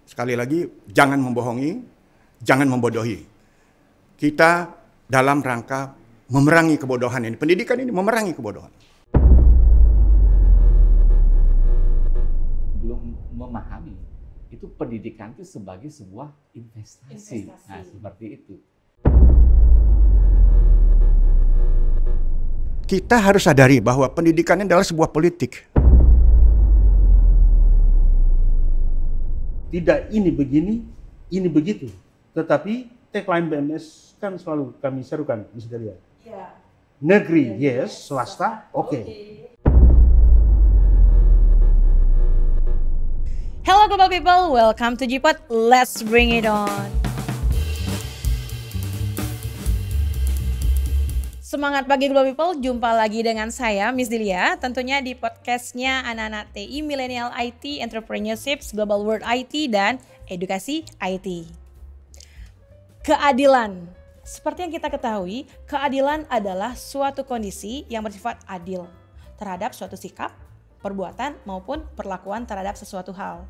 sekali lagi, jangan membohongi, jangan membodohi. Kita dalam rangka memerangi kebodohan ini. Pendidikan ini memerangi kebodohan. Belum memahami itu pendidikan itu sebagai sebuah investasi. Nah, seperti itu. Kita harus sadari bahwa pendidikan ini adalah sebuah politik. Tidak ini begini, ini begitu. Tetapi tagline BMS kan selalu kami serukan, Miss Delia. Ya. Negeri, yes. Swasta, oke. Hello global people, welcome to Jipot. Let's bring it on. Semangat pagi global people, jumpa lagi dengan saya Miss Delia. Tentunya di podcastnya anak-anak TI, Millennial IT, Entrepreneurship, Global World IT, dan Edukasi IT. Keadilan. Seperti yang kita ketahui, keadilan adalah suatu kondisi yang bersifat adil terhadap suatu sikap, perbuatan, maupun perlakuan terhadap sesuatu hal.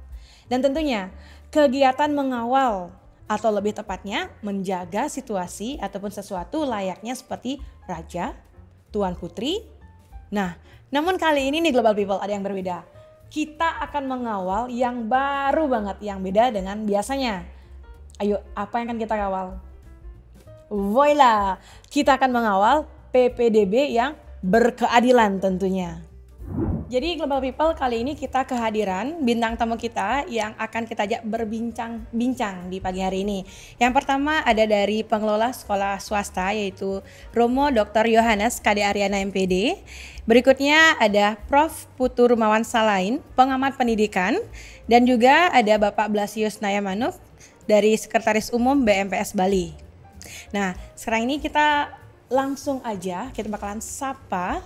Dan tentunya kegiatan mengawal atau lebih tepatnya menjaga situasi ataupun sesuatu layaknya seperti raja, tuan putri. Nah, namun kali ini nih global people ada yang berbeda. Kita akan mengawal yang baru banget, yang beda dengan biasanya. Ayo, apa yang akan kita kawal? Voila, kita akan mengawal PPDB yang berkeadilan tentunya. Jadi global people, kali ini kita kehadiran bintang tamu kita yang akan kita ajak berbincang-bincang di pagi hari ini. Yang pertama ada dari pengelola sekolah swasta yaitu Romo Dr. Yohanes KD Aryana MPD. Berikutnya ada Prof. Putu Rumawan Salain, pengamat pendidikan. Dan juga ada Bapak Blasius Nayamanuf dari Sekretaris Umum BMPS Bali. Nah, sekarang ini kita langsung aja, kita bakalan sapa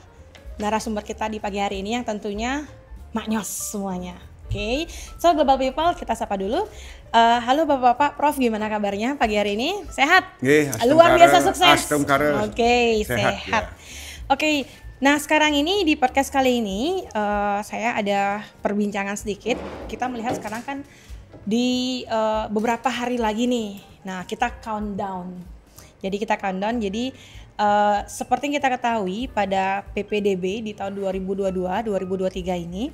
narasumber kita di pagi hari ini yang tentunya maknyos semuanya. Oke, so global people kita sapa dulu. Halo bapak-bapak, Prof gimana kabarnya pagi hari ini? Sehat? Luar biasa sukses. Oke, sehat. Ya. Oke, nah sekarang ini di podcast kali ini saya ada perbincangan sedikit. Kita melihat sekarang kan di beberapa hari lagi nih. Nah kita countdown. Jadi kita countdown. Jadi seperti yang kita ketahui pada PPDB di tahun 2022-2023 ini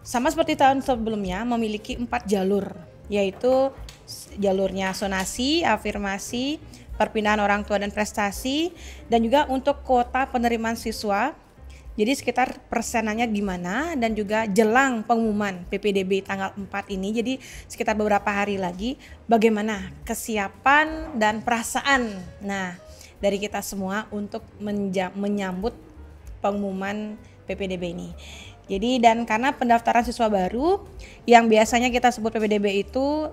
sama seperti tahun sebelumnya memiliki 4 jalur, yaitu jalurnya sonasi, afirmasi, perpindahan orang tua dan prestasi, dan juga untuk kuota penerimaan siswa. Jadi sekitar persenannya gimana, dan juga jelang pengumuman PPDB tanggal 4 ini, jadi sekitar beberapa hari lagi, bagaimana kesiapan dan perasaan dari kita semua untuk menyambut pengumuman PPDB ini. Jadi dan karena pendaftaran siswa baru yang biasanya kita sebut PPDB itu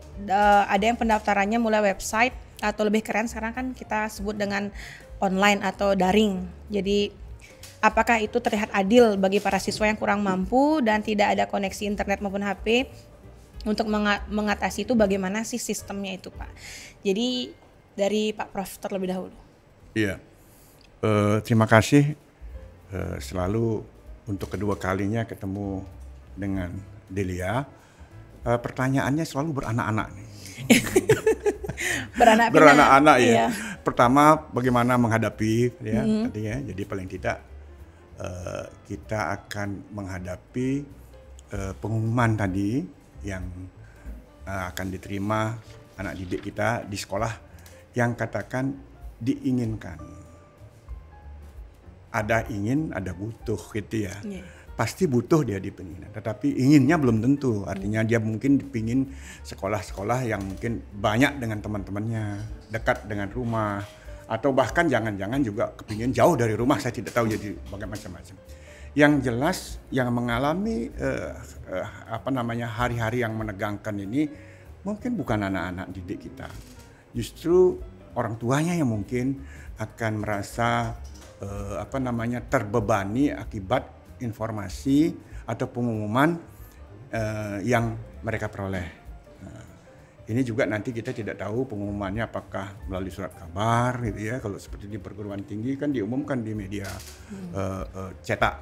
ada yang pendaftarannya mulai website atau lebih keren sekarang kan kita sebut dengan online atau daring. Jadi apakah itu terlihat adil bagi para siswa yang kurang mampu dan tidak ada koneksi internet maupun HP untuk mengatasi itu, bagaimana sih sistemnya itu Pak? Jadi dari Pak Prof terlebih dahulu. Iya, terima kasih selalu untuk kedua kalinya ketemu dengan Delia. Pertanyaannya selalu beranak-anak nih. Beranak-anak ya. Iya. Pertama bagaimana menghadapi ya tadi ya. Jadi paling tidak kita akan menghadapi pengumuman tadi yang akan diterima anak didik kita di sekolah yang katakan diinginkan. Ada ingin, ada butuh gitu ya. Yeah. Pasti butuh dia di pendidikan, tetapi inginnya belum tentu. Artinya dia mungkin pingin sekolah-sekolah yang mungkin banyak dengan teman-temannya, dekat dengan rumah, atau bahkan jangan-jangan juga kepingin jauh dari rumah, saya tidak tahu, jadi macam-macam. Yang jelas yang mengalami hari-hari yang menegangkan ini mungkin bukan anak-anak didik kita. Justru orang tuanya yang mungkin akan merasa terbebani akibat informasi atau pengumuman yang mereka peroleh. Ini juga nanti kita tidak tahu pengumumannya apakah melalui surat kabar gitu ya. Kalau seperti di perguruan tinggi kan diumumkan di media cetak,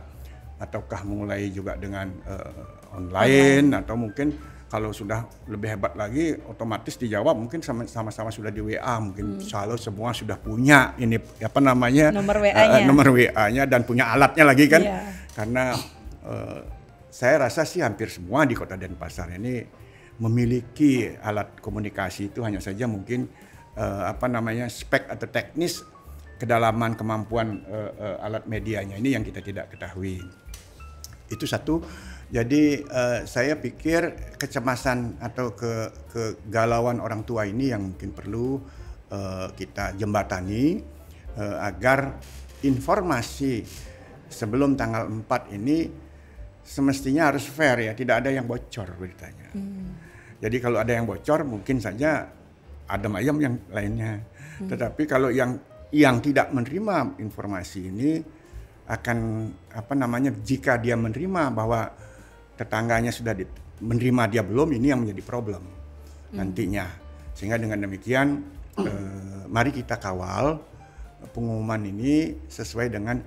ataukah mulai juga dengan online, atau mungkin kalau sudah lebih hebat lagi otomatis dijawab mungkin sama-sama sudah di WA mungkin selalu semua sudah punya ini apa namanya nomor WA-nya dan punya alatnya lagi kan. Karena saya rasa sih hampir semua di Kota Denpasar ini memiliki alat komunikasi, itu hanya saja mungkin spek atau teknis kedalaman kemampuan alat medianya ini yang kita tidak ketahui. Itu satu. Jadi saya pikir kecemasan atau kegalauan orang tua ini yang mungkin perlu kita jembatani agar informasi sebelum tanggal 4 ini semestinya harus fair ya, tidak ada yang bocor beritanya. Jadi kalau ada yang bocor mungkin saja adem ayem yang lainnya. Tetapi kalau yang tidak menerima informasi ini akan jika dia menerima bahwa tetangganya sudah menerima dia belum, ini yang menjadi problem nantinya. Sehingga dengan demikian mari kita kawal pengumuman ini sesuai dengan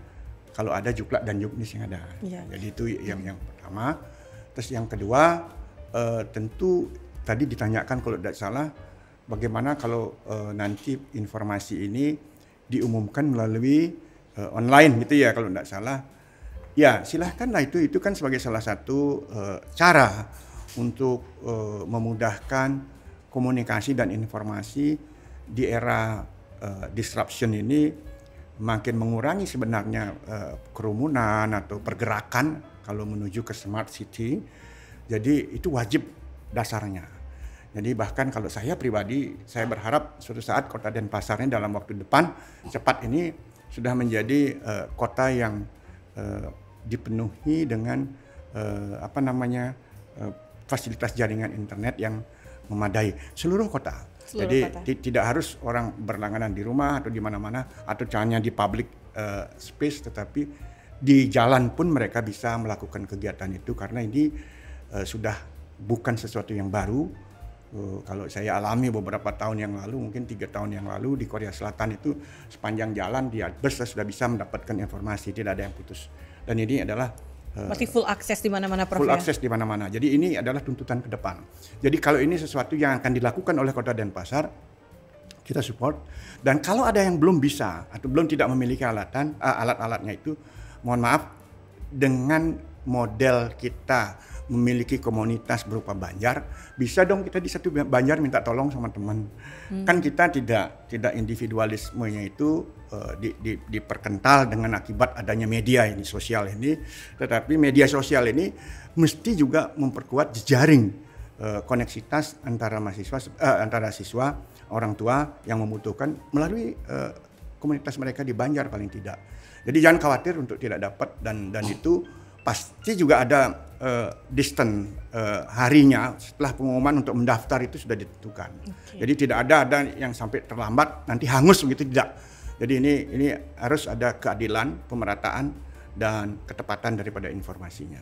kalau ada juklak dan juknis yang ada. Jadi itu yang pertama. Terus yang kedua tentu tadi ditanyakan kalau tidak salah bagaimana kalau nanti informasi ini diumumkan melalui online gitu ya kalau tidak salah. Ya silahkanlah itu kan sebagai salah satu cara untuk memudahkan komunikasi dan informasi di era disruption ini, makin mengurangi sebenarnya kerumunan atau pergerakan kalau menuju ke smart city. Jadi itu wajib dasarnya. Jadi bahkan kalau saya pribadi, saya berharap suatu saat Kota Denpasar ini dalam waktu depan cepat ini sudah menjadi kota yang dipenuhi dengan fasilitas jaringan internet yang memadai seluruh kota. Jadi tidak harus orang berlangganan di rumah atau di mana-mana atau hanya di public space, tetapi di jalan pun mereka bisa melakukan kegiatan itu karena ini sudah bukan sesuatu yang baru. Kalau saya alami beberapa tahun yang lalu, mungkin 3 tahun yang lalu di Korea Selatan itu sepanjang jalan di bus sudah bisa mendapatkan informasi, tidak ada yang putus. Dan ini adalah masih full akses di mana-mana, Prof. Full akses di mana-mana. Jadi ini adalah tuntutan ke depan. Jadi kalau ini sesuatu yang akan dilakukan oleh Kota Denpasar, kita support. Dan kalau ada yang belum bisa atau belum tidak memiliki alat-alatnya itu, mohon maaf, dengan model kita memiliki komunitas berupa Banjar, bisa dong kita di satu Banjar minta tolong sama teman. Kan kita tidak individualismenya itu diperkental dengan akibat adanya media ini, sosial ini, tetapi media sosial ini mesti juga memperkuat jejaring koneksitas antara antara siswa, orang tua yang membutuhkan melalui komunitas mereka di Banjar paling tidak. Jadi jangan khawatir untuk tidak dapat dan itu pasti juga ada distance harinya setelah pengumuman untuk mendaftar itu sudah ditentukan. Jadi tidak ada yang sampai terlambat nanti hangus begitu, tidak. Jadi ini harus ada keadilan, pemerataan dan ketepatan daripada informasinya.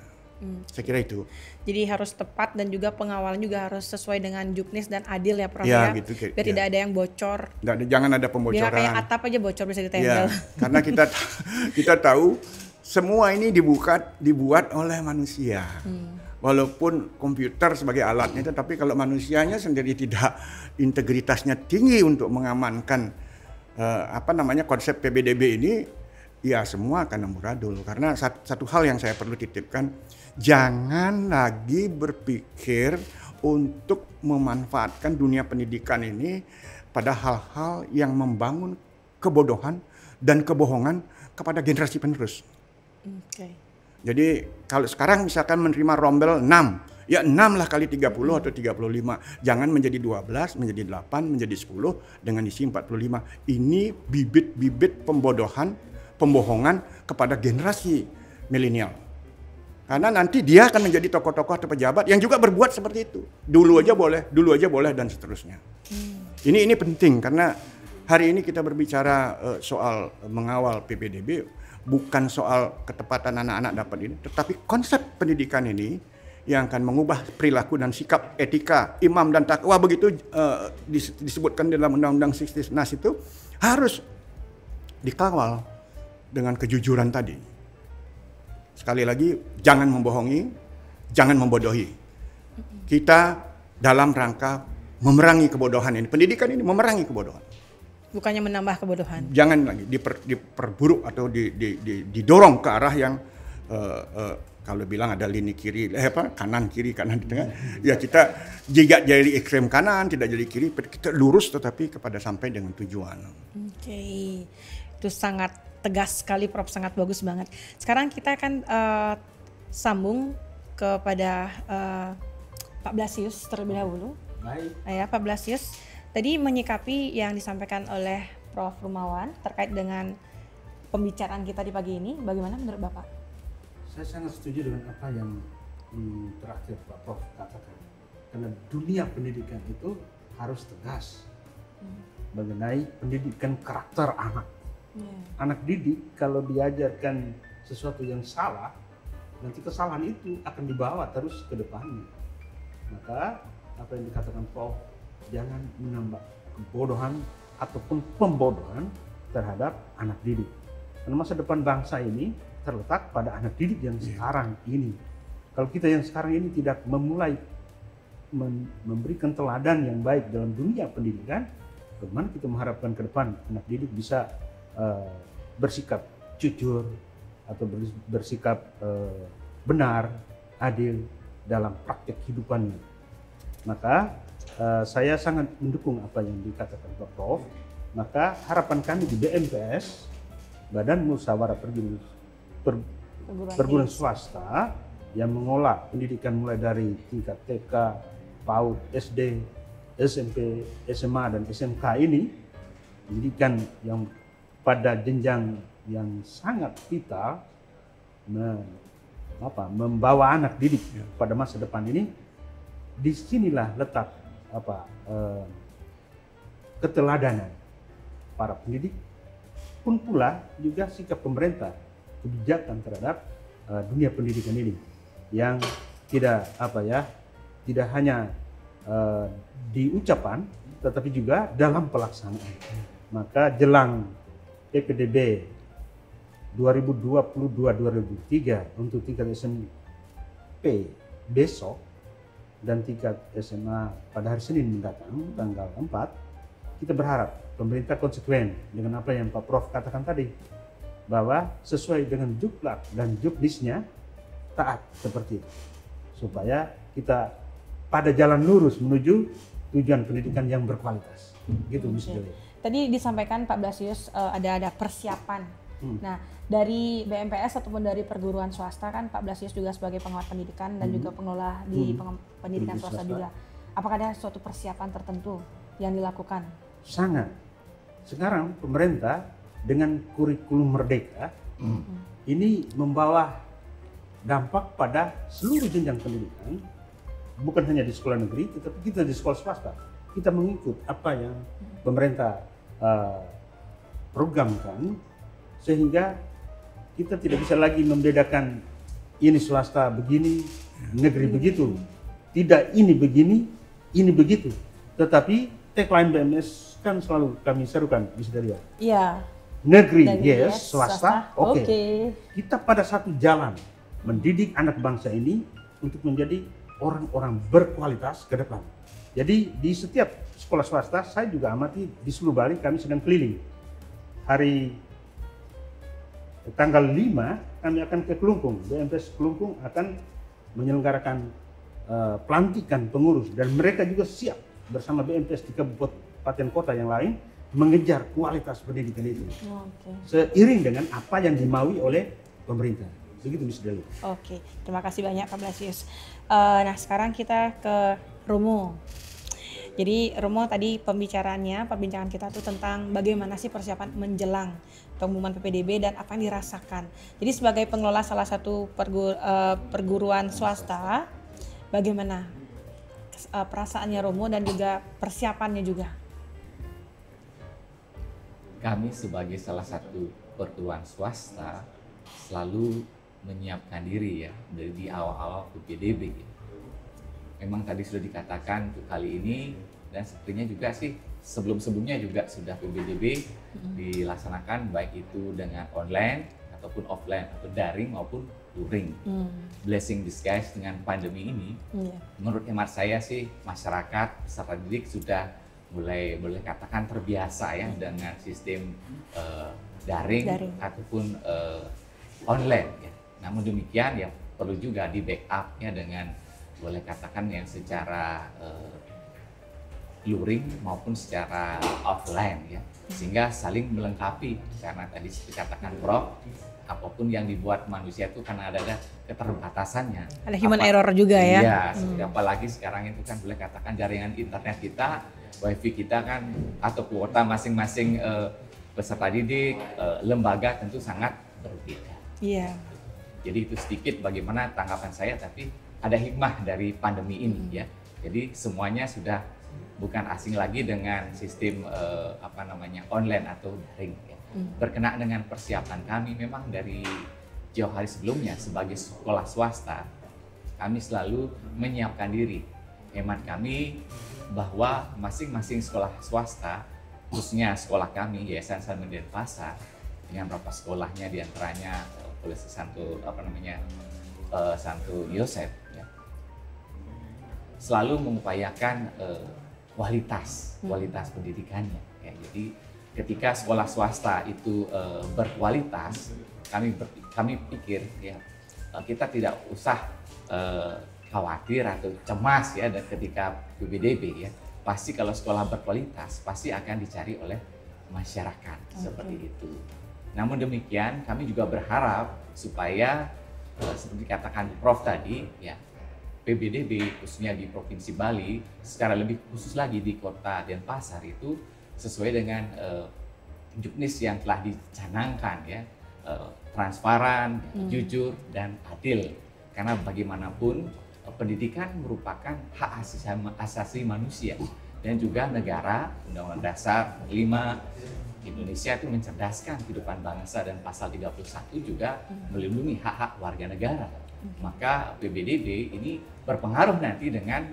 Saya kira itu. Jadi harus tepat dan juga pengawalan juga harus sesuai dengan juknis dan adil ya, Prof. Ya. Gitu, biar tidak ada yang bocor. Jangan ada pembocoran. Biar kayak atap aja bocor bisa ditempel. Karena kita tahu semua ini dibuat oleh manusia. Walaupun komputer sebagai alatnya, tapi kalau manusianya sendiri tidak integritasnya tinggi untuk mengamankan konsep PBDB ini, ya semua akan amburadul. Karena satu hal yang saya perlu titipkan, jangan lagi berpikir untuk memanfaatkan dunia pendidikan ini pada hal-hal yang membangun kebodohan dan kebohongan kepada generasi penerus. Jadi kalau sekarang misalkan menerima rombel 6, ya 6 lah kali 30 atau 35. Jangan menjadi 12, menjadi 8, menjadi 10 dengan isi 45. Ini bibit-bibit pembohongan kepada generasi milenial. Karena nanti dia akan menjadi tokoh-tokoh atau pejabat yang juga berbuat seperti itu. Dulu aja boleh dan seterusnya. Ini penting karena hari ini kita berbicara soal mengawal PPDB, bukan soal ketepatan anak-anak dapat ini, tetapi konsep pendidikan ini yang akan mengubah perilaku dan sikap etika, imam dan takwa begitu disebutkan dalam Undang-Undang 16 itu harus dikawal dengan kejujuran tadi. Sekali lagi, jangan membohongi, jangan membodohi. kita dalam rangka memerangi kebodohan ini. Pendidikan ini memerangi kebodohan. Bukannya menambah kebodohan. Jangan lagi diperburuk atau didorong ke arah yang kalau bilang ada lini kiri, kanan kiri kanan di tengah. Ya kita jika jadi ekstrem kanan, tidak jadi kiri, kita lurus tetapi kepada sampai dengan tujuan. Oke, itu sangat tegas sekali, Prof, sangat bagus banget. Sekarang kita akan sambung kepada Pak Blasius terlebih dahulu. Baik. Ya, Pak Blasius tadi menyikapi yang disampaikan oleh Prof Rumawan terkait dengan pembicaraan kita di pagi ini. Bagaimana menurut Bapak? Saya sangat setuju dengan apa yang terakhir Pak Prof katakan. Karena dunia pendidikan itu harus tegas mengenai pendidikan karakter anak. Anak didik kalau diajarkan sesuatu yang salah, nanti kesalahan itu akan dibawa terus ke depannya. Maka apa yang dikatakan Prof, jangan menambah kebodohan ataupun pembodohan terhadap anak didik. Karena masa depan bangsa ini terletak pada anak didik yang sekarang ini. Kalau kita yang sekarang ini tidak memulai memberikan teladan yang baik dalam dunia pendidikan, bagaimana kita mengharapkan ke depan anak didik bisa bersikap jujur atau bersikap benar, adil dalam praktek kehidupannya. Maka saya sangat mendukung apa yang dikatakan Pak Prof. Maka harapan kami di BMPS, Badan Musyawarah Perguruan Swasta, yang mengolah pendidikan mulai dari tingkat TK, PAUD, SD, SMP, SMA, dan SMK ini, pendidikan yang pada jenjang yang sangat vital membawa anak didik pada masa depan ini. Disinilah letak keteladanan para pendidik, pun pula juga sikap pemerintah kebijakan terhadap dunia pendidikan ini yang tidak tidak hanya di ucapan tetapi juga dalam pelaksanaan. Maka jelang PPDB 2022-2023 untuk tingkat SMP besok dan tingkat SMA pada hari Senin mendatang tanggal 4, kita berharap pemerintah konsekuen dengan apa yang Pak Prof katakan tadi, bahwa sesuai dengan juklak dan juknisnya taat seperti itu, supaya kita pada jalan lurus menuju tujuan pendidikan yang berkualitas. Gitu misalnya. Tadi disampaikan Pak Blasius ada persiapan. Nah, dari BMPS ataupun dari perguruan swasta kan Pak Blasius juga sebagai pengamat pendidikan dan juga pengelola di pendidikan swasta juga. Apakah ada suatu persiapan tertentu yang dilakukan? Sangat. Sekarang pemerintah dengan kurikulum merdeka ini membawa dampak pada seluruh jenjang pendidikan, bukan hanya di sekolah negeri, tetapi kita di sekolah swasta. Kita mengikut apa yang pemerintah programkan, sehingga kita tidak bisa lagi membedakan ini swasta begini, negeri begitu. Tidak ini begini, ini begitu. Tetapi tagline BMS kan selalu kami serukan, bisa dilihat. Iya. Negeri yes, swasta oke. Kita pada satu jalan mendidik anak bangsa ini untuk menjadi orang-orang berkualitas ke depan. Jadi di setiap sekolah swasta, saya juga amati di seluruh Bali, kami sedang keliling. Hari tanggal 5 kami akan ke Kelungkung. BMPS Kelungkung akan menyelenggarakan pelantikan pengurus, dan mereka juga siap bersama BMPS di kabupaten kota yang lain mengejar kualitas pendidikan itu. Seiring dengan apa yang dimaui oleh pemerintah. Begitu Miss Deli. Oke, terima kasih banyak Pak Blasius. Nah, sekarang kita ke Romo. Jadi Romo tadi perbincangan kita tuh tentang bagaimana sih persiapan menjelang pengumuman PPDB dan apa yang dirasakan. Jadi sebagai pengelola salah satu perguruan swasta, bagaimana perasaannya Romo dan juga persiapannya juga? Kami sebagai salah satu perguruan swasta selalu menyiapkan diri ya dari di awal-awal PPDB. Memang tadi sudah dikatakan untuk kali ini, dan sepertinya juga sih sebelum-sebelumnya juga sudah PPDB dilaksanakan, baik itu dengan online ataupun offline atau daring maupun luring. Blessing disguise dengan pandemi ini, menurut hemat saya sih masyarakat peserta didik sudah mulai boleh katakan terbiasa ya dengan sistem daring ataupun online ya. Namun demikian ya perlu juga di backupnya dengan boleh katakan yang secara luring maupun secara offline ya, sehingga saling melengkapi. Karena tadi dikatakan Prof, apapun yang dibuat manusia itu karena ada keterbatasannya. Ada human error juga ya. Iya, apalagi sekarang itu kan boleh katakan jaringan internet kita, wifi kita kan atau kuota masing-masing peserta didik, lembaga tentu sangat berbeda. Iya. Jadi itu sedikit bagaimana tanggapan saya, tapi ada hikmah dari pandemi ini ya. Jadi semuanya sudah bukan asing lagi dengan sistem online atau daring ya. Berkenaan dengan persiapan kami memang dari jauh hari sebelumnya sebagai sekolah swasta, kami selalu menyiapkan diri. Hemat kami bahwa masing-masing sekolah swasta, khususnya sekolah kami Yayasan Salman Denpasar dengan beberapa sekolahnya diantaranya oleh Santo Yosef ya, selalu mengupayakan kualitas pendidikannya ya. Jadi ketika sekolah swasta itu berkualitas, kami pikir ya kita tidak usah khawatir atau cemas ya, dan ketika PPDB ya pasti kalau sekolah berkualitas pasti akan dicari oleh masyarakat seperti itu. Namun demikian kami juga berharap supaya seperti katakan Prof tadi ya, PBDB khususnya di Provinsi Bali, secara lebih khusus lagi di Kota Denpasar itu sesuai dengan juknis yang telah dicanangkan ya, transparan, jujur dan adil. Karena bagaimanapun pendidikan merupakan hak asasi manusia, dan juga negara Undang-Undang Dasar 5 Indonesia itu mencerdaskan kehidupan bangsa, dan pasal 31 juga melindungi hak-hak warga negara. Maka PBDB ini berpengaruh nanti dengan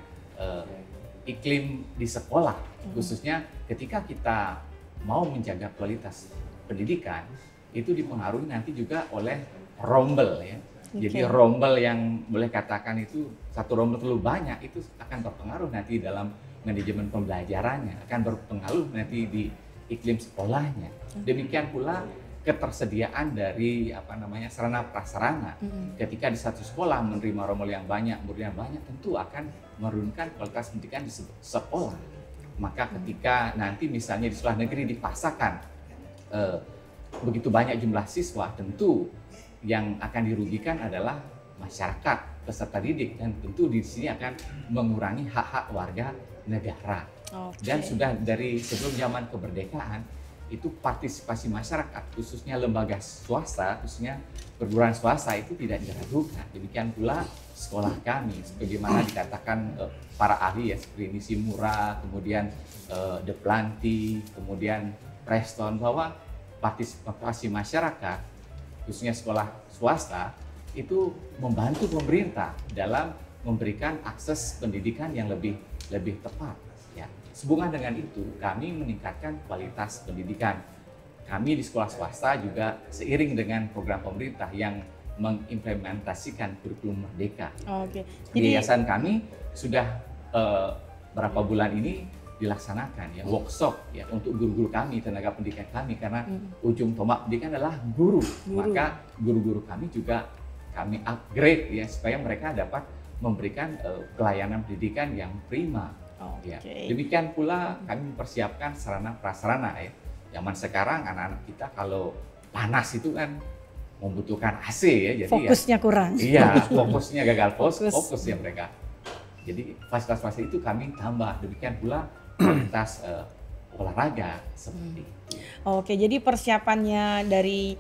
iklim di sekolah, khususnya ketika kita mau menjaga kualitas pendidikan, itu dipengaruhi nanti juga oleh rombel ya. Jadi rombel yang boleh katakan itu satu rombel terlalu banyak itu akan berpengaruh nanti dalam manajemen pembelajarannya, akan berpengaruh nanti di iklim sekolahnya. Demikian pula ketersediaan dari sarana prasarana. Ketika di satu sekolah menerima rombel yang banyak, murid yang banyak, tentu akan menurunkan kualitas pendidikan di sekolah. Maka ketika nanti misalnya di sekolah negeri dipaksakan begitu banyak jumlah siswa, tentu yang akan dirugikan adalah masyarakat peserta didik, dan tentu di sini akan mengurangi hak-hak warga negara. Dan sudah dari sebelum zaman kemerdekaan itu partisipasi masyarakat, khususnya lembaga swasta, khususnya perguruan swasta itu tidak diragukan. Demikian pula sekolah kami, sebagaimana dikatakan para ahli ya, seperti Nishimura, kemudian De Planty, kemudian Preston, bahwa partisipasi masyarakat, khususnya sekolah swasta, itu membantu pemerintah dalam memberikan akses pendidikan yang lebih tepat. Ya. Sehubungan dengan itu, kami meningkatkan kualitas pendidikan. Kami di sekolah swasta juga seiring dengan program pemerintah yang mengimplementasikan kurikulum Merdeka. Jadi yayasan kami sudah berapa bulan ini dilaksanakan ya workshop ya untuk guru-guru kami, tenaga pendidikan kami, karena ujung tombak pendidikan adalah guru. Maka guru-guru kami juga kami upgrade ya supaya mereka dapat memberikan pelayanan pendidikan yang prima. Ya. Demikian pula kami mempersiapkan sarana prasarana ya. Zaman sekarang anak-anak kita kalau panas itu kan membutuhkan AC ya, jadi fokusnya kurang. Iya, fokusnya gagal fokus ya mereka. Jadi fasilitas-fasilitas itu kami tambah. Demikian pula kualitas olahraga seperti itu. Jadi persiapannya dari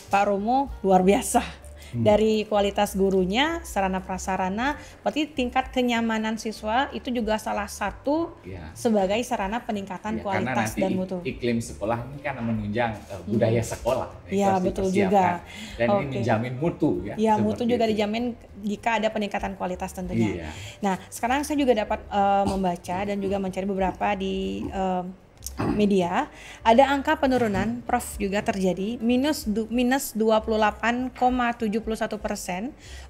Pak Romo luar biasa. Dari kualitas gurunya, sarana prasarana, berarti tingkat kenyamanan siswa itu juga salah satu sebagai sarana peningkatan kualitas dan mutu. Iklim sekolah ini kan menunjang budaya sekolah. Iya, betul juga. Dan ini menjamin mutu ya. Iya, mutu juga dijamin jika ada peningkatan kualitas tentunya. Nah, sekarang saya juga dapat membaca dan juga mencari beberapa di media, ada angka penurunan, Prof, juga terjadi, minus 28,71%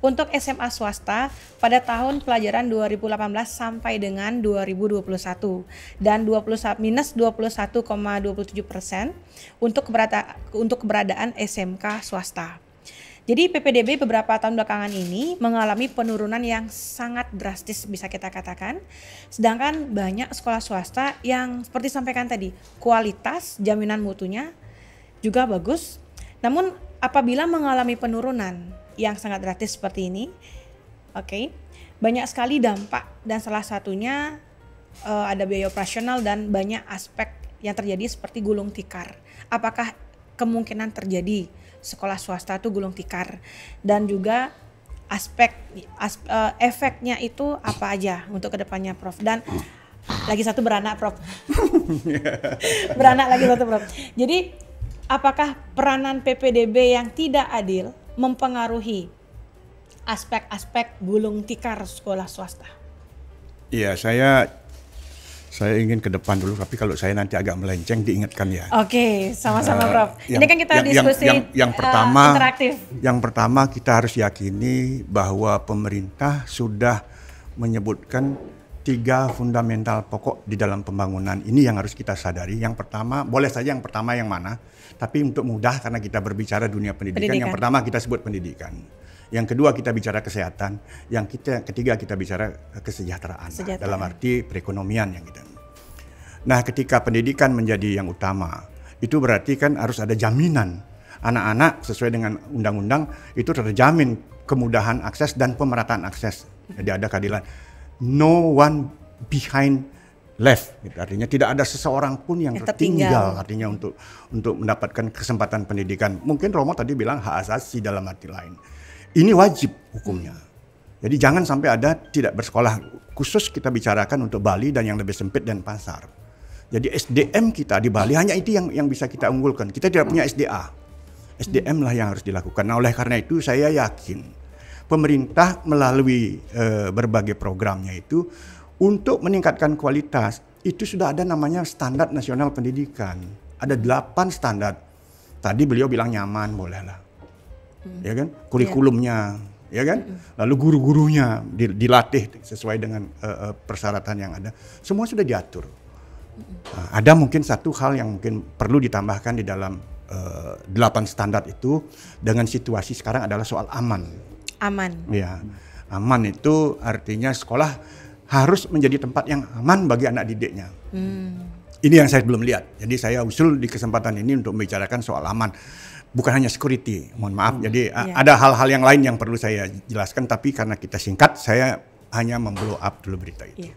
untuk SMA swasta pada tahun pelajaran 2018 sampai dengan 2021 dan minus 21,27% untuk keberadaan SMK swasta. Jadi PPDB beberapa tahun belakangan ini mengalami penurunan yang sangat drastis bisa kita katakan. Sedangkan banyak sekolah swasta yang seperti sampaikan tadi, kualitas jaminan mutunya juga bagus. Namun apabila mengalami penurunan yang sangat drastis seperti ini, banyak sekali dampak dan salah satunya ada biaya operasional dan banyak aspek yang terjadi seperti gulung tikar. Apakah kemungkinan terjadi sekolah swasta itu gulung tikar, dan juga efeknya itu apa aja untuk kedepannya, Prof? Dan lagi satu beranak, Prof. Beranak lagi satu, Prof. Jadi apakah peranan PPDB yang tidak adil mempengaruhi aspek-aspek gulung tikar sekolah swasta? Iya, saya ingin ke depan dulu, tapi kalau saya nanti agak melenceng diingatkan ya. Oke, sama-sama Prof. Ini kan kita diskusi yang pertama, interaktif. Yang pertama kita harus yakini bahwa pemerintah sudah menyebutkan 3 fundamental pokok di dalam pembangunan. Ini yang harus kita sadari. Yang pertama, boleh saja yang pertama yang mana, tapi untuk mudah karena kita berbicara dunia pendidikan. Yang pertama kita sebut pendidikan. Yang kedua kita bicara kesehatan, yang ketiga kita bicara kesejahteraan. Dalam arti perekonomian yang kita. Nah, ketika pendidikan menjadi yang utama, itu berarti kan harus ada jaminan anak-anak sesuai dengan undang-undang itu terjamin kemudahan akses dan pemerataan akses. Jadi ada keadilan. No one behind left, gitu. Artinya tidak ada seseorang pun yang tertinggal. Artinya untuk mendapatkan kesempatan pendidikan. Mungkin Romo tadi bilang hak asasi dalam arti lain. Ini wajib hukumnya. Jadi jangan sampai ada tidak bersekolah. Khusus kita bicarakan untuk Bali dan yang lebih sempit dan pasar. Jadi SDM kita di Bali hanya itu yang bisa kita unggulkan. Kita tidak punya SDA. SDM lah yang harus dilakukan. Nah, oleh karena itu saya yakin pemerintah melalui berbagai programnya itu untuk meningkatkan kualitas. Itu sudah ada namanya standar nasional pendidikan. Ada 8 standar. Tadi beliau bilang nyaman, bolehlah. Ya kan, kurikulumnya, ya kan, lalu guru-gurunya dilatih sesuai dengan persyaratan yang ada, semua sudah diatur. Ada mungkin satu hal yang mungkin perlu ditambahkan di dalam 8 standar itu dengan situasi sekarang adalah soal aman. Ya, aman itu artinya sekolah harus menjadi tempat yang aman bagi anak didiknya. Ini yang saya belum lihat, jadi saya usul di kesempatan ini untuk membicarakan soal aman. Bukan hanya security, mohon maaf. Jadi ada hal-hal yang lain yang perlu saya jelaskan, tapi karena kita singkat, saya hanya memblow up dulu berita itu.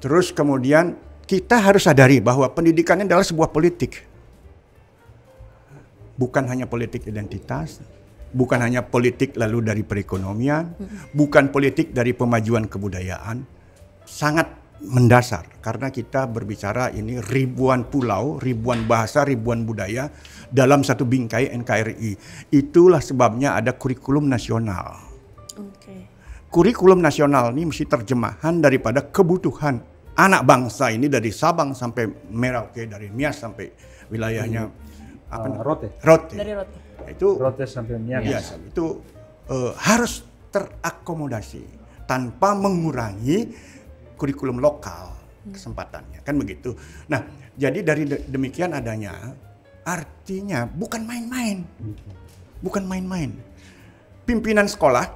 Terus kemudian kita harus sadari bahwa pendidikan ini adalah sebuah politik. Bukan hanya politik identitas, bukan hanya politik lalu dari perekonomian, bukan politik dari pemajuan kebudayaan. Sangat mendasar karena kita berbicara ini ribuan pulau, ribuan bahasa, ribuan budaya dalam satu bingkai NKRI. Itulah sebabnya ada kurikulum nasional. Kurikulum nasional ini mesti terjemahan daripada kebutuhan anak bangsa ini dari Sabang sampai Merauke, dari Nias sampai wilayahnya Rote. Dari Rote. Itu Rote sampai Nias. Itu harus terakomodasi tanpa mengurangi kurikulum lokal kesempatannya, kan begitu. Nah, jadi dari demikian adanya artinya bukan main-main. Bukan main-main. Pimpinan sekolah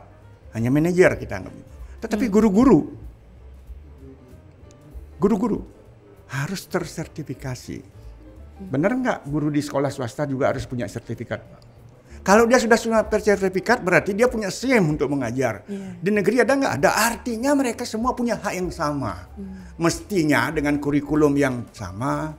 hanya manajer kita anggap. Tetapi guru-guru harus tersertifikasi. Benar nggak guru di sekolah swasta juga harus punya sertifikat? Kalau dia sudah bersertifikat berarti dia punya SIM untuk mengajar. Di negeri ada nggak? Ada, artinya mereka semua punya hak yang sama. Mestinya dengan kurikulum yang sama,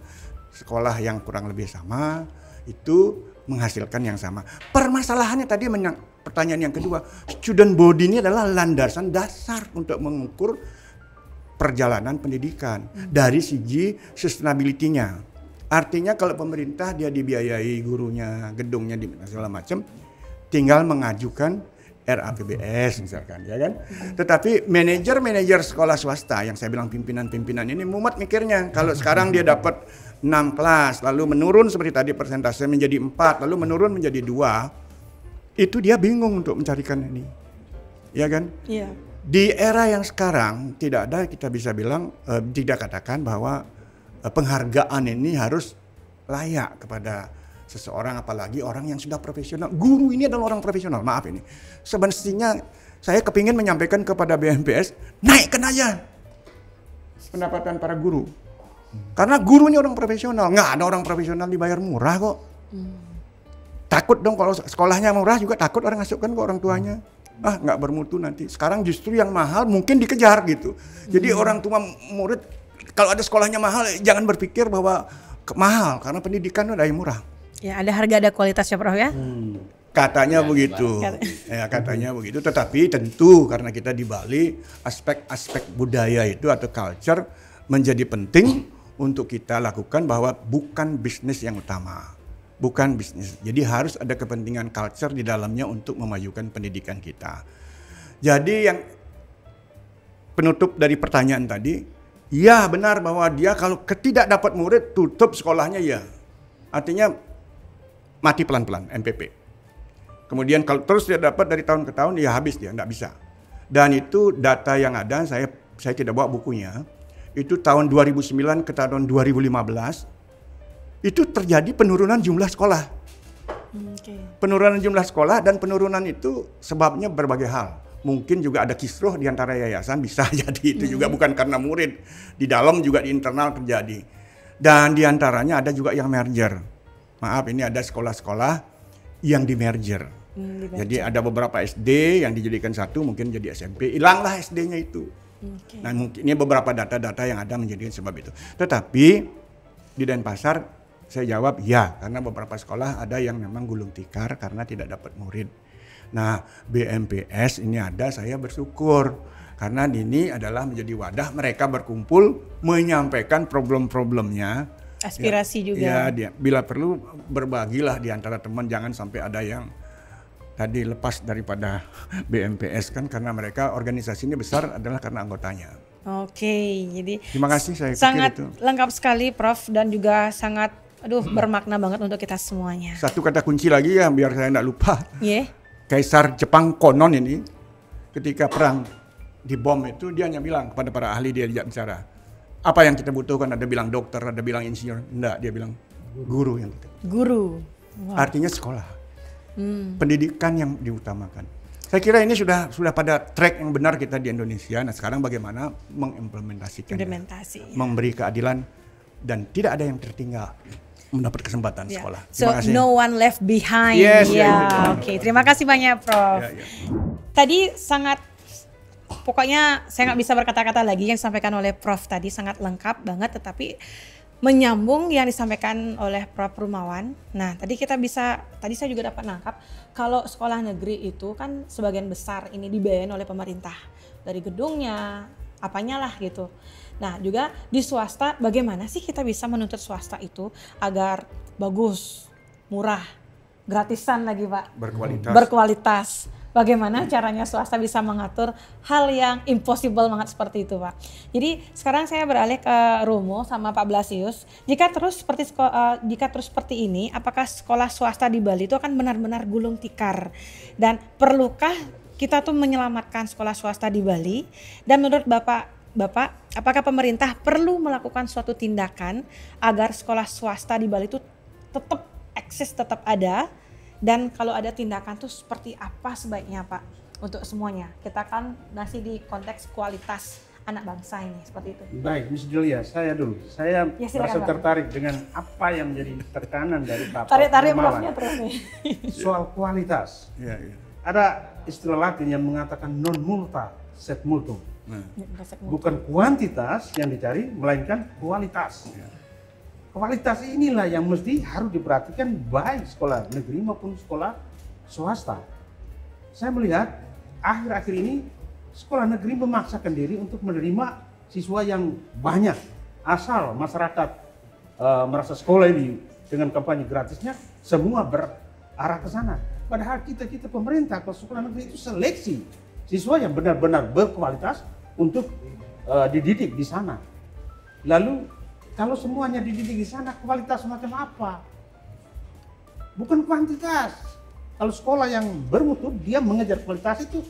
sekolah yang kurang lebih sama, itu menghasilkan yang sama. Permasalahannya tadi pertanyaan yang kedua, student body ini adalah landasan dasar untuk mengukur perjalanan pendidikan dari segi sustainability-nya. Artinya kalau pemerintah dia dibiayai gurunya, gedungnya, segala macam, tinggal mengajukan RAPBS misalkan, ya kan. Tetapi manajer sekolah swasta yang saya bilang pimpinan ini mumet mikirnya. Kalau sekarang dia dapat 6 kelas, lalu menurun seperti tadi persentase menjadi 4, lalu menurun menjadi 2, itu dia bingung untuk mencarikan ini, ya kan? Iya. Di era yang sekarang tidak ada, kita bisa bilang tidak katakan bahwa penghargaan ini harus layak kepada seseorang, apalagi orang yang sudah profesional. Guru ini adalah orang profesional, maaf ini. Sebenarnya saya kepingin menyampaikan kepada BMPS, naikkan aja pendapatan para guru. Karena guru ini orang profesional, nggak ada orang profesional dibayar murah kok. Takut dong kalau sekolahnya murah juga takut orang masukkan ke orang tuanya. Nggak bermutu nanti. Sekarang justru yang mahal mungkin dikejar gitu. Jadi orang tua murid, kalau ada sekolahnya mahal, jangan berpikir bahwa mahal, karena pendidikan udah yang murah. Ya, ada harga ada kualitas ya Prof ya. Katanya begitu. Ya, katanya begitu. Tetapi tentu karena kita di Bali, aspek-aspek budaya itu atau culture menjadi penting untuk kita lakukan, bahwa bukan bisnis yang utama. Bukan bisnis. Jadi harus ada kepentingan culture di dalamnya untuk memajukan pendidikan kita. Jadi yang penutup dari pertanyaan tadi, ya benar bahwa dia kalau tidak dapat murid tutup sekolahnya ya. Artinya mati pelan-pelan MPP. Kemudian kalau terus dia dapat dari tahun ke tahun, ya habis dia, enggak bisa. Dan itu data yang ada, saya tidak bawa bukunya. Itu tahun 2009 ke tahun 2015 itu terjadi penurunan jumlah sekolah. Penurunan jumlah sekolah, dan penurunan itu sebabnya berbagai hal. Mungkin juga ada kisruh di antara yayasan, bisa jadi itu juga bukan karena murid. Di dalam juga di internal terjadi. Dan di antaranya ada juga yang merger. Maaf, ini ada sekolah-sekolah yang di merger. Jadi ada beberapa SD yang dijadikan satu, mungkin jadi SMP, hilanglah SD-nya itu. Nah mungkin ini beberapa data-data yang ada menjadikan sebab itu. Tetapi di Denpasar saya jawab ya, karena beberapa sekolah ada yang memang gulung tikar karena tidak dapat murid. Nah BMPS ini ada, saya bersyukur karena ini adalah menjadi wadah mereka berkumpul menyampaikan problem-problemnya. Aspirasi juga. Ya, bila perlu berbagilah di antara teman, jangan sampai ada yang tadi lepas daripada BMPS kan, karena mereka organisasi ini besar adalah karena anggotanya. Oke, jadi terima kasih, saya sangat itu lengkap sekali Prof, dan juga sangat bermakna banget untuk kita semuanya. Satu kata kunci lagi ya biar saya tidak lupa. Kaisar Jepang konon ini ketika perang dibom itu dia hanya bilang kepada para ahli, dia diajak bicara. Apa yang kita butuhkan? Ada bilang dokter, ada bilang insinyur. Enggak, dia bilang guru yang kita. Guru. Wow. Artinya sekolah. Pendidikan yang diutamakan. Saya kira ini sudah pada track yang benar kita di Indonesia. Nah, sekarang bagaimana mengimplementasikan, memberi keadilan, dan tidak ada yang tertinggal mendapat kesempatan sekolah. Terima kasih. No one left behind. Yes, Oke, terima kasih banyak Prof. Tadi sangat, pokoknya saya nggak bisa berkata-kata lagi yang disampaikan oleh Prof tadi, sangat lengkap banget, tetapi menyambung yang disampaikan oleh Prof Rumawan. Nah, tadi saya juga dapat nangkap kalau sekolah negeri itu kan sebagian besar ini dibiayain oleh pemerintah, dari gedungnya, apanya lah gitu. Nah, juga di swasta bagaimana sih kita bisa menuntut swasta itu agar bagus, murah, gratisan lagi Pak, berkualitas. Bagaimana caranya swasta bisa mengatur hal yang impossible banget seperti itu Pak. Jadi sekarang saya beralih ke Romo sama Pak Blasius. Jika terus seperti ini, apakah sekolah swasta di Bali itu akan benar-benar gulung tikar? Dan perlukah kita tuh menyelamatkan sekolah swasta di Bali? Dan menurut Bapak, apakah pemerintah perlu melakukan suatu tindakan agar sekolah swasta di Bali itu tetap eksis, tetap ada? Dan kalau ada tindakan tuh seperti apa sebaiknya Pak untuk semuanya? Kita kan masih di konteks kualitas anak bangsa ini, seperti itu. Baik, Miss Julia, saya merasa tertarik dengan apa yang menjadi tekanan dari Pak Tarik Profnya terus nih. Soal kualitas. Ada istilah Latin yang mengatakan non multa sed multum. Bukan kuantitas yang dicari, melainkan kualitas. Kualitas inilah yang mesti harus diperhatikan baik sekolah negeri maupun sekolah swasta. Saya melihat akhir-akhir ini sekolah negeri memaksakan diri untuk menerima siswa yang banyak. Asal masyarakat merasa sekolah ini dengan kampanye gratisnya, semua berarah ke sana. Padahal kita pemerintah kalau sekolah negeri itu seleksi siswa yang benar-benar berkualitas untuk dididik di sana. Lalu kalau semuanya dididik di sana, kualitas macam apa? Bukan kuantitas. Kalau sekolah yang bermutu, dia mengejar kualitas itu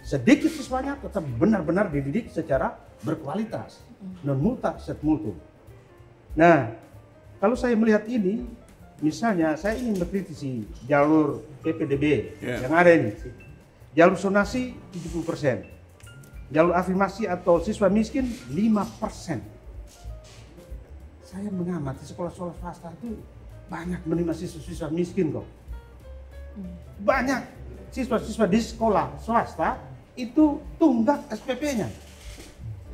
sedikit siswanya tetap benar-benar dididik secara berkualitas. Non multa sed multum. Nah, kalau saya melihat ini, misalnya saya ingin mengkritisi jalur PPDB yang ada ini. Jalur zonasi 70%. Jalur afirmasi atau siswa miskin 5%. Saya mengamati sekolah-sekolah swasta itu banyak menerima siswa-siswa miskin kok. Banyak siswa-siswa di sekolah swasta itu tunggak SPP-nya.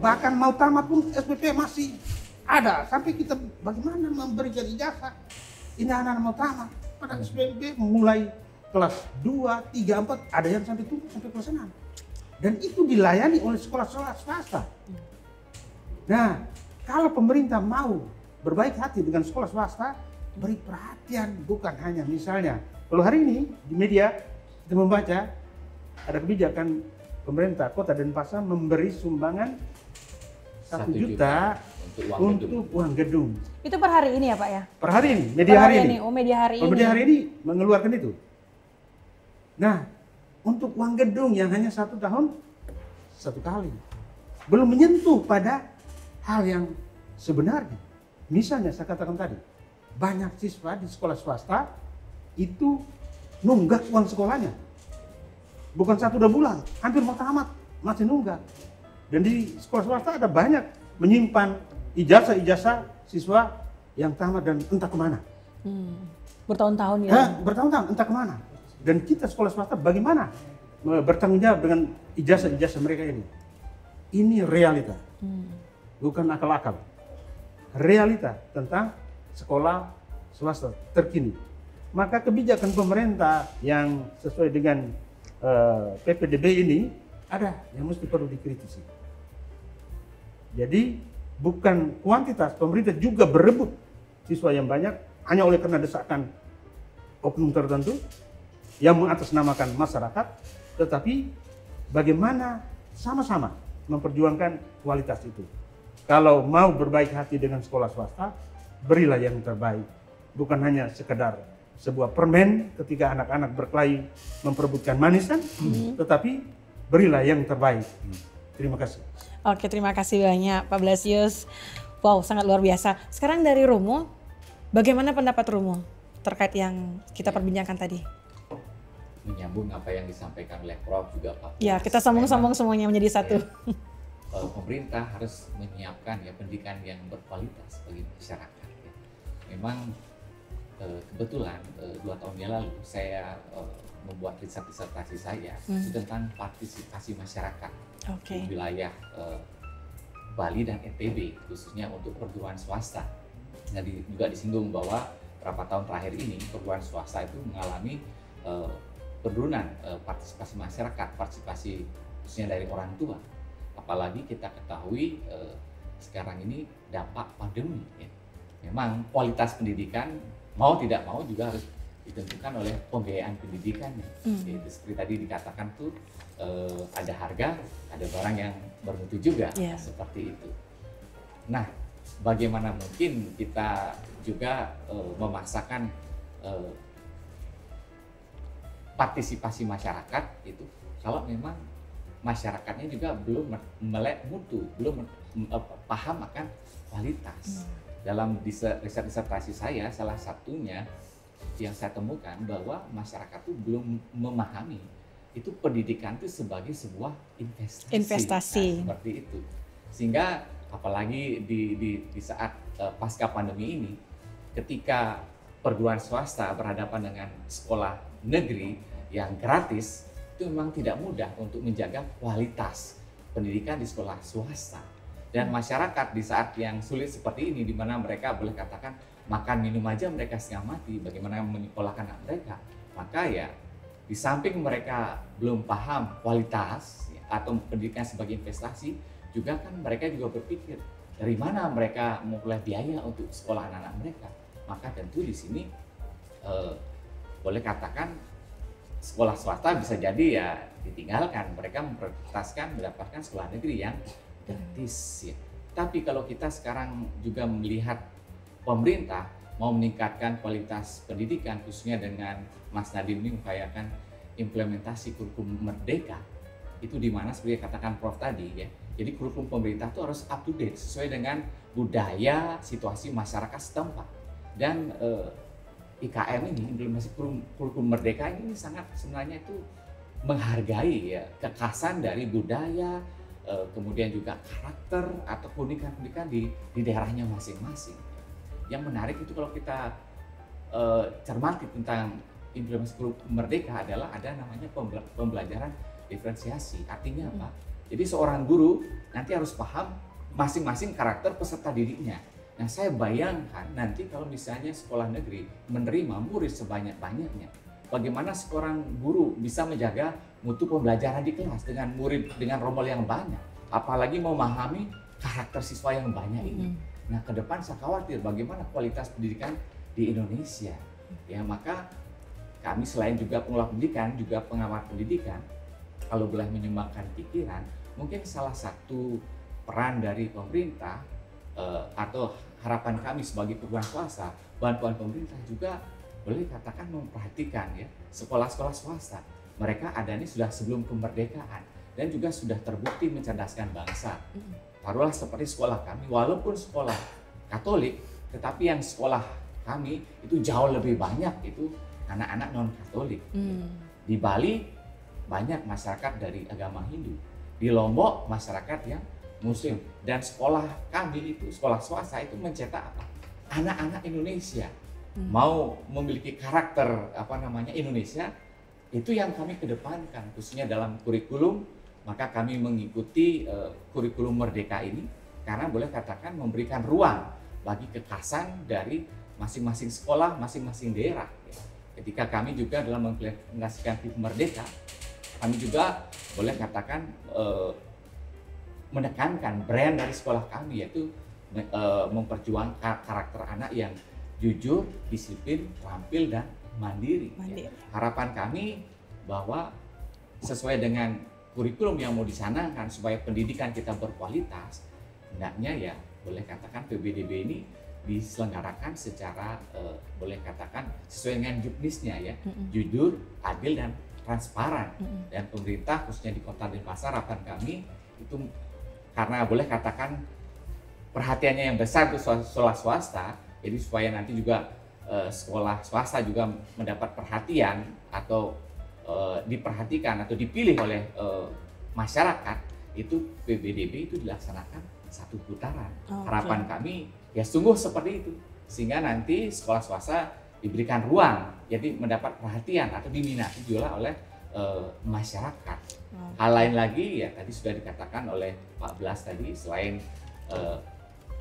Bahkan mau tamat pun SPP masih ada. Sampai kita bagaimana memberikan ijazah. Ini anak-anak mau tamat, pada SPP mulai kelas 2, 3, 4, ada yang sampai tunggu sampai kelas 6. Dan itu dilayani oleh sekolah-sekolah swasta. Nah, kalau pemerintah mau berbaik hati dengan sekolah swasta, beri perhatian, bukan hanya misalnya. Kalau hari ini di media kita membaca ada kebijakan pemerintah Kota Denpasar memberi sumbangan 1 juta untuk uang gedung. Itu per hari ini ya Pak ya? Per hari ini, media hari ini. Oh, media hari ini. Media hari ini mengeluarkan itu. Nah, untuk uang gedung yang hanya 1 tahun 1 kali. Belum menyentuh pada hal yang sebenarnya. Misalnya saya katakan tadi, banyak siswa di sekolah swasta itu nunggak uang sekolahnya. Bukan 1-2 bulan, hampir mau tamat, masih nunggak. Dan di sekolah swasta ada banyak menyimpan ijazah-ijazah siswa yang tamat dan entah kemana. Bertahun-tahun ya? Bertahun-tahun entah kemana. Dan kita sekolah swasta bagaimana bertanggung jawab dengan ijazah-ijazah mereka ini. Ini realita, bukan akal-akal. Realita tentang sekolah swasta terkini. Maka kebijakan pemerintah yang sesuai dengan PPDB ini ada yang mesti perlu dikritisi. Jadi bukan kuantitas, pemerintah juga berebut siswa yang banyak hanya oleh karena desakan oknum tertentu yang mengatasnamakan masyarakat, tetapi bagaimana sama-sama memperjuangkan kualitas itu. Kalau mau berbaik hati dengan sekolah swasta, berilah yang terbaik. Bukan hanya sekedar sebuah permen ketika anak-anak berkelahi memperebutkan manisan, tetapi berilah yang terbaik. Terima kasih. Oke, terima kasih banyak Pak Blasius. Wow, sangat luar biasa. Sekarang dari Romo, bagaimana pendapat Romo terkait yang kita perbincangkan tadi? Menyambung apa yang disampaikan oleh Prof juga Pak. Ya, kita sambung-sambung semuanya menjadi satu. Pemerintah harus menyiapkan ya pendidikan yang berkualitas bagi masyarakat. Ya. Memang kebetulan 2 tahun yang lalu saya membuat riset disertasi saya tentang partisipasi masyarakat di wilayah Bali dan NTB, khususnya untuk perguruan swasta. Nah, juga disinggung bahwa beberapa tahun terakhir ini perguruan swasta itu mengalami penurunan partisipasi masyarakat, partisipasi khususnya dari orang tua. Apalagi kita ketahui sekarang ini dampak pandemi. Ya. Memang kualitas pendidikan mau tidak mau juga harus ditentukan oleh pembiayaan pendidikannya. Yaitu seperti tadi dikatakan tuh ada harga, ada barang yang bermutu juga, seperti itu. Nah, bagaimana mungkin kita juga memaksakan partisipasi masyarakat itu kalau memang masyarakatnya juga belum melek mutu, belum paham akan kualitas. Dalam riset disertasi saya, salah satunya yang saya temukan bahwa masyarakat itu belum memahami itu pendidikan itu sebagai sebuah investasi. Nah, seperti itu. Sehingga apalagi di saat pasca pandemi ini, ketika perguruan swasta berhadapan dengan sekolah negeri yang gratis, itu memang tidak mudah untuk menjaga kualitas pendidikan di sekolah swasta. Dan masyarakat di saat yang sulit seperti ini, di mana mereka boleh katakan makan minum aja mereka setengah mati, bagaimana menyekolahkan anak mereka. Maka ya di samping mereka belum paham kualitas atau pendidikan sebagai investasi, juga kan mereka juga berpikir dari mana mereka memperoleh biaya untuk sekolah anak-anak mereka. Maka tentu di sini boleh katakan sekolah swasta bisa jadi ya ditinggalkan, mereka memprioritaskan mendapatkan sekolah negeri yang gratis ya. Tapi kalau kita sekarang juga melihat pemerintah mau meningkatkan kualitas pendidikan, khususnya dengan Mas Nadiem ini mengupayakan implementasi kurikulum merdeka, itu di mana seperti katakan Prof tadi ya. Jadi kurikulum pemerintah itu harus up to date sesuai dengan budaya, situasi masyarakat setempat. Dan IKM ini, implementasi kurikulum merdeka ini sangat sebenarnya itu menghargai ya kekhasan dari budaya, kemudian juga karakter atau keunikan-keunikan di daerahnya masing-masing. Yang menarik itu kalau kita cermati tentang implementasi kurikulum merdeka adalah ada namanya pembelajaran diferensiasi. Artinya apa? Jadi seorang guru nanti harus paham masing-masing karakter peserta didiknya. Nah, saya bayangkan nanti kalau misalnya sekolah negeri menerima murid sebanyak-banyaknya, bagaimana seorang guru bisa menjaga mutu pembelajaran di kelas dengan murid dengan rombol yang banyak, apalagi memahami karakter siswa yang banyak ini. Nah, ke depan saya khawatir bagaimana kualitas pendidikan di Indonesia. Ya, maka kami selain juga pengelola pendidikan, juga pengamat pendidikan, kalau boleh menyumbangkan pikiran, mungkin salah satu peran dari pemerintah atau harapan kami sebagai perguruan swasta, bantuan pemerintah juga boleh katakan memperhatikan ya sekolah-sekolah swasta. Mereka adanya sudah sebelum kemerdekaan dan juga sudah terbukti mencerdaskan bangsa. Taruhlah seperti sekolah kami, walaupun sekolah Katolik, tetapi yang sekolah kami itu jauh lebih banyak itu anak-anak non-Katolik. Di Bali banyak masyarakat dari agama Hindu. Di Lombok masyarakat yang Muslim, dan sekolah kami itu sekolah swasta itu mencetak apa? Anak-anak Indonesia mau memiliki karakter Indonesia, itu yang kami kedepankan khususnya dalam kurikulum. Maka kami mengikuti kurikulum merdeka ini karena boleh katakan memberikan ruang bagi kekhasan dari masing-masing sekolah, masing-masing daerah. Ketika kami juga dalam mengimplementasikan kurikulum merdeka, kami juga boleh katakan menekankan brand dari sekolah kami, yaitu memperjuangkan karakter anak yang jujur, disiplin, terampil, dan mandiri. Harapan kami bahwa sesuai dengan kurikulum yang mau dicanangkan supaya pendidikan kita berkualitas, hendaknya ya boleh katakan PBDB ini diselenggarakan secara boleh katakan sesuai dengan juknisnya ya, jujur, adil, dan transparan. Dan pemerintah khususnya di Kota Denpasar, harapan kami itu karena boleh katakan perhatiannya yang besar untuk sekolah swasta, jadi supaya nanti juga sekolah swasta juga mendapat perhatian atau diperhatikan atau dipilih oleh masyarakat, itu PBDB itu dilaksanakan satu putaran. Harapan kami ya sungguh seperti itu, sehingga nanti sekolah swasta diberikan ruang, jadi mendapat perhatian atau diminati juga oleh masyarakat. Hal lain lagi ya tadi sudah dikatakan oleh Pak Blas tadi, selain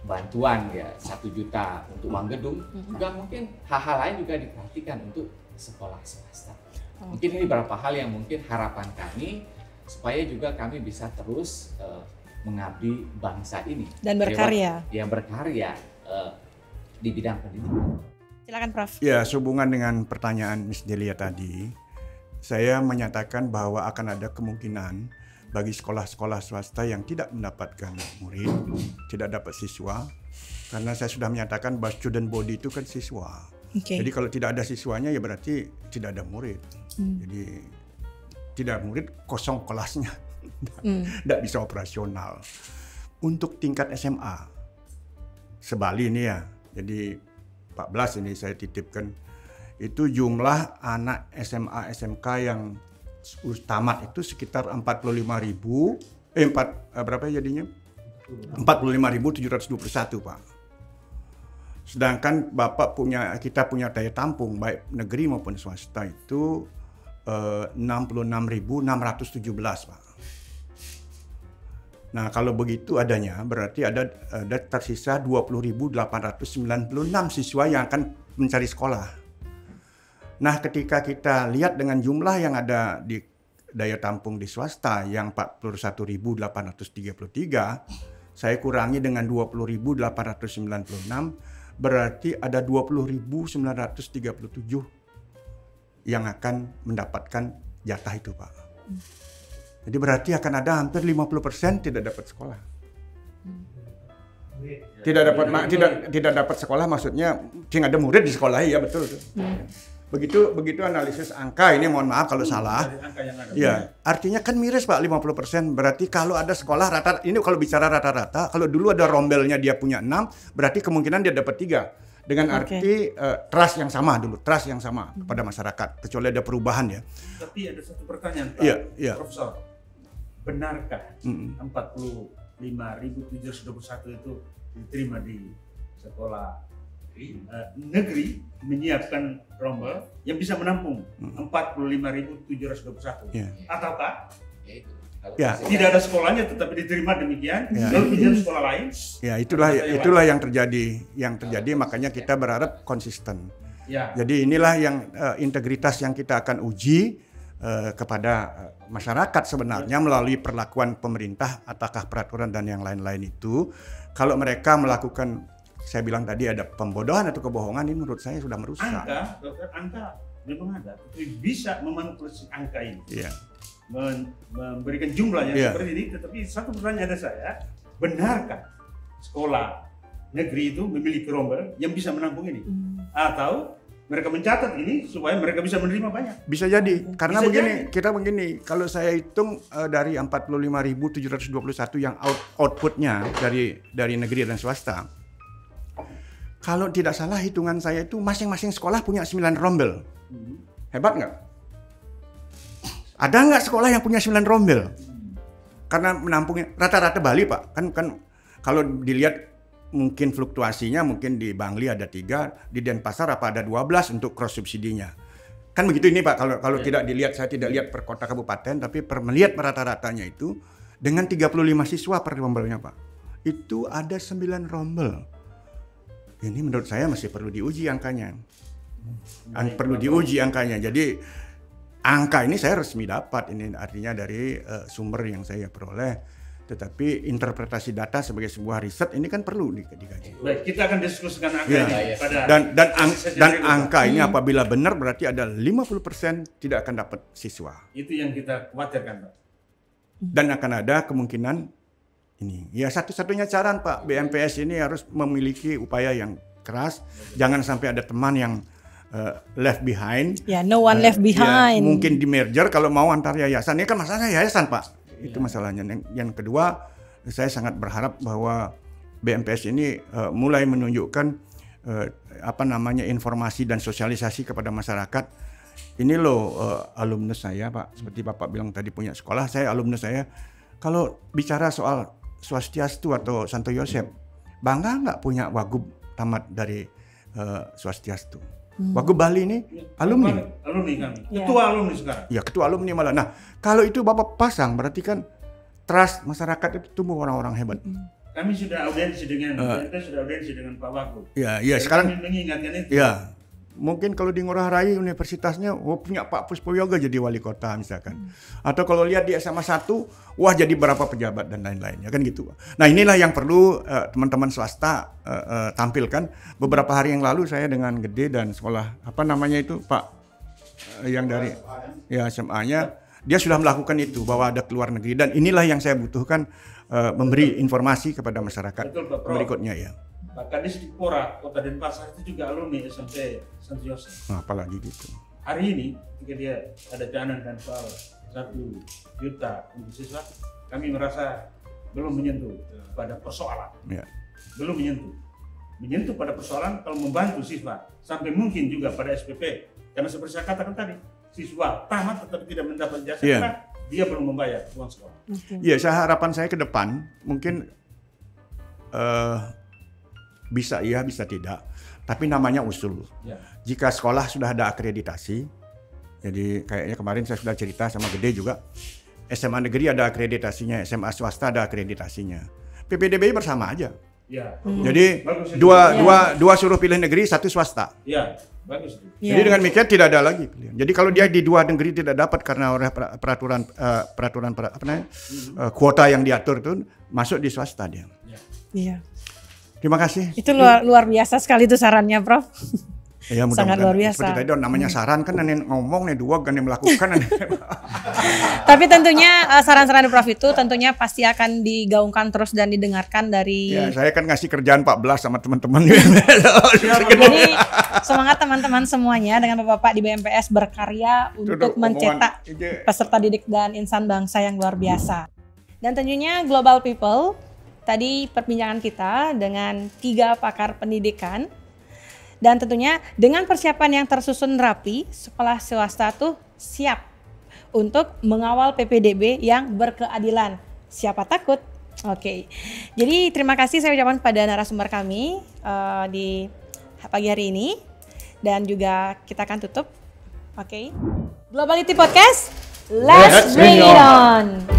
bantuan ya 1 juta untuk uang gedung, juga mungkin hal-hal lain juga diperhatikan untuk sekolah swasta. Mungkin ini beberapa hal yang mungkin harapan kami supaya juga kami bisa terus mengabdi bangsa ini dan berkarya. Ya berkarya di bidang pendidikan. Silakan Prof. Ya, sehubungan dengan pertanyaan Miss Delia tadi, saya menyatakan bahwa akan ada kemungkinan bagi sekolah-sekolah swasta yang tidak mendapatkan murid, tidak dapat siswa, karena saya sudah menyatakan bahwa student body itu kan siswa. Jadi kalau tidak ada siswanya ya berarti tidak ada murid. Jadi tidak ada murid, kosong kelasnya, tidak bisa operasional. Untuk tingkat SMA, sebali ini ya, jadi 14 ini saya titipkan, itu jumlah anak SMA SMK yang tamat itu sekitar 45.000, berapa jadinya? 45.721 Pak. Sedangkan kita punya daya tampung baik negeri maupun swasta itu 66.617 Pak. Nah kalau begitu adanya berarti ada tersisa 20.896 siswa yang akan mencari sekolah. Nah ketika kita lihat dengan jumlah yang ada di daya tampung di swasta yang 41.833, saya kurangi dengan 20.896, berarti ada 20.937 yang akan mendapatkan jatah itu, Pak. Jadi berarti akan ada hampir 50% tidak dapat sekolah. Tidak dapat sekolah, maksudnya tidak ada murid di sekolah, ya betul. Begitu analisis angka ini, mohon maaf kalau salah. Ya, artinya kan miris Pak, 50%. Berarti kalau ada sekolah rata, ini kalau bicara rata-rata, kalau dulu ada rombelnya dia punya 6, berarti kemungkinan dia dapat 3. Dengan arti trust yang sama dulu, trust yang sama kepada masyarakat, kecuali ada perubahan ya. Tapi ada satu pertanyaan Pak, Profesor. Benarkah 45.721 itu diterima di sekolah negeri menyiapkan rombel yang bisa menampung 45.721? Ataukah tidak ada sekolahnya tetapi diterima demikian, lalu pinjam sekolah lain? Ya, itulah yang terjadi, makanya kita berharap konsisten. Jadi inilah yang integritas yang kita akan uji kepada masyarakat sebenarnya melalui perlakuan pemerintah, apakah peraturan dan yang lain-lain itu. Kalau mereka melakukan, saya bilang tadi ada pembodohan atau kebohongan, ini menurut saya sudah merusak. Angka memang ada, tapi bisa memanipulasi angka ini. Memberikan jumlah yang seperti ini, tetapi satu pertanyaan ada saya, benarkah sekolah negeri itu memiliki rombel yang bisa menampung ini? Atau mereka mencatat ini supaya mereka bisa menerima banyak? Bisa jadi, karena begini, kalau saya hitung dari 45.721 yang outputnya dari negeri dan swasta, kalau tidak salah hitungan saya itu masing-masing sekolah punya 9 rombel. Hebat nggak? Ada nggak sekolah yang punya 9 rombel? Karena menampungnya rata-rata Bali Pak, kan kalau dilihat mungkin fluktuasinya, mungkin di Bangli ada 3, di Denpasar apa ada 12 untuk cross subsidinya. Kan begitu ini Pak, kalau tidak dilihat, saya tidak lihat per kota kabupaten, tapi melihat rata-ratanya itu dengan 35 siswa per rombelnya Pak. Itu ada 9 rombel. Ini menurut saya masih perlu diuji angkanya. Jadi angka ini saya resmi dapat, ini artinya dari sumber yang saya peroleh. Tetapi interpretasi data sebagai sebuah riset ini kan perlu dikaji. Baik, kita akan diskusikan angka ini pada dan angka ini apabila benar berarti ada 50% tidak akan dapat siswa. Itu yang kita khawatirkan, Pak. Dan akan ada kemungkinan ini. Ya satu-satunya cara Pak, BMPS ini harus memiliki upaya yang keras. Jangan sampai ada teman yang left behind. No one left behind. Mungkin di merger kalau mau antar yayasan. Ini kan masalahnya yayasan Pak. Itu masalahnya. Yang kedua, saya sangat berharap bahwa BMPS ini mulai menunjukkan informasi dan sosialisasi kepada masyarakat. Ini loh alumnus saya Pak, seperti Bapak bilang tadi punya sekolah, saya alumnus saya. Kalau bicara soal Swastiastu atau Santo Yosef, bangga nggak punya wagub tamat dari Swastiastu? Wagub Bali ini alumni kami, ketua alumni sekarang. Ya, ketua alumni malah. Nah, kalau itu Bapak pasang, berarti kan trust masyarakat itu tumbuh orang-orang hebat. Kami sudah audiensi dengan Pak Wagub. Ya, sekarang kami mengingatkan itu. Ya, mungkin kalau di Ngurah Rai universitasnya, punya Pak Puspoyoga jadi wali kota misalkan. Atau kalau lihat di SMA 1, wah jadi berapa pejabat dan lain-lain, ya kan gitu. Nah, inilah yang perlu teman-teman swasta tampilkan. Beberapa hari yang lalu saya dengan Gede dan sekolah Pak yang dari SMA-nya, dia sudah melakukan itu bahwa ada keluar negeri, dan inilah yang saya butuhkan, memberi informasi kepada masyarakat. Betul, Pak, berikutnya ya. Pak Kadis Dikpora Kota Denpasar itu juga alumni SMP Santo Yosef. Apalagi gitu. Hari ini ketika dia ada canangkan soal 1 juta untuk siswa, kami merasa belum menyentuh pada persoalan. Belum menyentuh pada persoalan kalau membantu siswa, sampai mungkin juga pada SPP. Karena seperti saya katakan tadi, siswa tamat tetapi tidak mendapat jasa karena dia belum membayar uang sekolah. Iya, harapan saya ke depan mungkin bisa iya, bisa tidak. Tapi namanya usul. Jika sekolah sudah ada akreditasi, jadi kayaknya kemarin saya sudah cerita sama Gede juga, SMA negeri ada akreditasinya, SMA swasta ada akreditasinya. PPDB bersama aja. Jadi dua suruh pilih negeri, 1 swasta. Bagus. Jadi dengan demikian tidak ada lagi pilihan. Jadi kalau dia di 2 negeri tidak dapat karena oleh peraturan kuota yang diatur itu, masuk di swasta dia. Iya. Terima kasih. Itu luar biasa sekali itu sarannya, Prof. Ya, sangat luar biasa. Seperti tadi namanya saran kan yang ngomong nih dua kan yang melakukan. Tapi tentunya saran-saran Prof itu tentunya pasti akan digaungkan terus dan didengarkan dari. Ya, saya kan ngasih kerjaan 14 sama teman-teman. Jadi semangat teman-teman semuanya dengan Bapak di BMPS berkarya untuk mencetak peserta didik dan insan bangsa yang luar biasa. Dan tentunya Global People, tadi perbincangan kita dengan 3 pakar pendidikan. Dan tentunya dengan persiapan yang tersusun rapi, sekolah swasta tuh siap untuk mengawal PPDB yang berkeadilan. Siapa takut? Oke. Jadi terima kasih saya ucapkan pada narasumber kami di pagi hari ini. Dan juga kita akan tutup. Oke. Globality Podcast, let's bring it on!